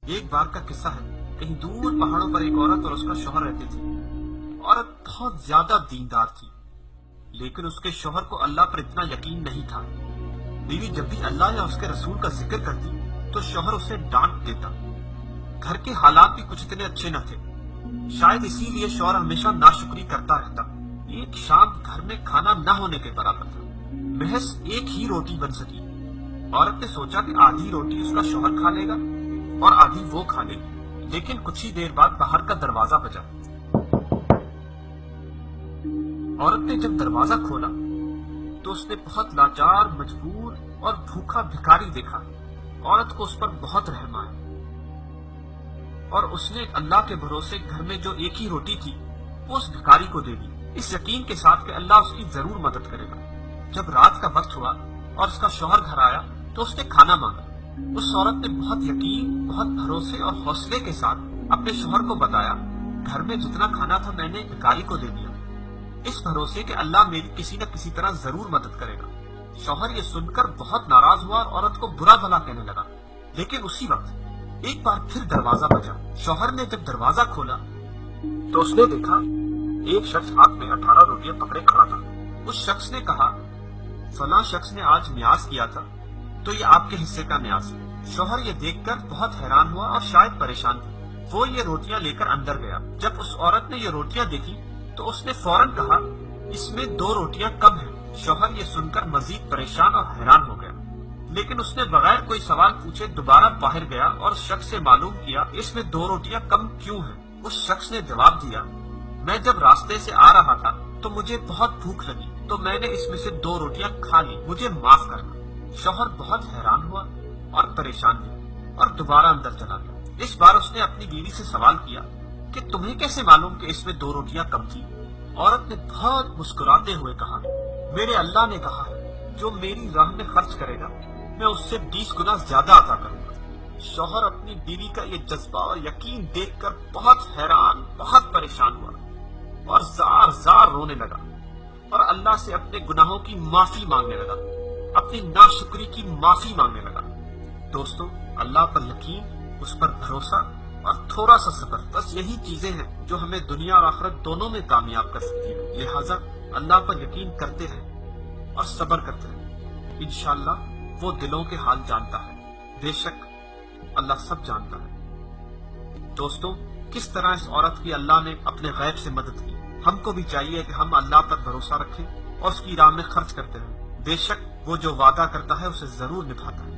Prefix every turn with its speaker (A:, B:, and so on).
A: ایک بار کا قصہ ہے، کہیں دور پہاڑوں پر ایک عورت اور اس کا شوہر رہتے تھے۔ عورت بہت زیادہ دیندار تھی، لیکن اس کے شوہر کو اللہ پر اتنا یقین نہیں تھا۔ بیوی جب بھی اللہ یا اس کے رسول کا ذکر کرتی تو شوہر اسے ڈانٹ دیتا۔ گھر کے حالات بھی کچھ اتنے اچھے نہ تھے، شاید اسی لیے شوہر ہمیشہ ناشکری کرتا رہتا۔ ایک شام گھر میں کھانا نہ ہونے کے برابر تھا، محض ایک ہی روٹی بن سکی۔ عورت نے سوچا کہ آدھی روٹی اس کا شوہر کھا لے گا اور آدھی وہ کھا لے گی، لیکن کچھ ہی دیر بعد باہر کا دروازہ بجا۔ عورت نے جب دروازہ کھولا تو اس نے بہت لاچار، مجبور اور بھوکا بھکاری دیکھا۔ عورت کو اس پر بہت رحم آیا اور اس نے اللہ کے بھروسے گھر میں جو ایک ہی روٹی تھی وہ اس بھکاری کو دے دی، اس یقین کے ساتھ کہ اللہ اس کی ضرور مدد کرے گا۔ جب رات کا وقت ہوا اور اس کا شوہر گھر آیا تو اس نے کھانا مانگا۔ اس عورت نے بہت یقین، بہت بھروسے اور حوصلے کے ساتھ اپنے شوہر کو بتایا، گھر میں جتنا کھانا تھا میں نے بھکاری کو دے دیا، اس بھروسے کہ اللہ میری کسی نہ کسی طرح ضرور مدد کرے گا۔ شوہر یہ سن کر بہت ناراض ہوا اور عورت کو برا بھلا کہنے لگا، لیکن اسی وقت ایک بار پھر دروازہ بجا۔ شوہر نے جب دروازہ کھولا تو اس نے دیکھا ایک شخص ہاتھ میں 18 روٹیاں پکڑے کھڑا تھا۔ اس شخص نے کہا، فلاں شخص نے آج نیاز کیا تھا تو یہ آپ کے حصے کا نیاز ہے۔ شوہر یہ دیکھ کر بہت حیران ہوا اور شاید پریشان تھا۔ وہ یہ روٹیاں لے کر اندر گیا۔ جب اس عورت نے یہ روٹیاں دیکھی تو اس نے فوراً کہا، اس میں 2 روٹیاں کم ہیں۔ شوہر یہ سن کر مزید پریشان اور حیران ہو گیا، لیکن اس نے بغیر کوئی سوال پوچھے دوبارہ باہر گیا اور اس شخص سے معلوم کیا اس میں 2 روٹیاں کم کیوں ہیں۔ اس شخص نے جواب دیا، میں جب راستے سے آ رہا تھا تو مجھے بہت بھوک لگی تو میں نے اس میں سے 2 روٹیاں کھا لی، مجھے معاف کرنا۔ شوہر بہت حیران ہوا اور پریشان ہوا اور دوبارہ اندر چلا گیا۔ اس بار اس نے اپنی بیوی سے سوال کیا کہ تمہیں کیسے معلوم کہ اس میں 2 روٹیاں کم تھی؟ عورت نے بہت مسکراتے ہوئے کہا، میرے اللہ نے کہا ہے جو میری راہ میں خرچ کرے گا میں اس سے 20 گنا زیادہ عطا کروں گا۔ شوہر اپنی بیوی کا یہ جذبہ اور یقین دیکھ کر بہت حیران، بہت پریشان ہوا اور زار زار رونے لگا اور اللہ سے اپنے گناہوں کی معافی مانگنے لگا، اپنی ناشکری کی معافی مانگنے لگا۔ دوستو، اللہ پر یقین، اس پر بھروسہ اور تھوڑا سا صبر، بس یہی چیزیں ہیں جو ہمیں دنیا اور آخرت دونوں میں کامیاب کر سکتی ہیں۔ لہٰذا اللہ پر یقین کرتے رہیں اور صبر کرتے رہیں، انشاءاللہ وہ دلوں کے حال جانتا ہے، بے شک اللہ سب جانتا ہے۔ دوستو، کس طرح اس عورت کی اللہ نے اپنے غیب سے مدد کی، ہم کو بھی چاہیے کہ ہم اللہ پر بھروسہ رکھیں اور اس کی راہ میں خرچ کرتے رہیں۔ بے شک وہ جو وعدہ کرتا ہے اسے ضرور نبھاتا ہے۔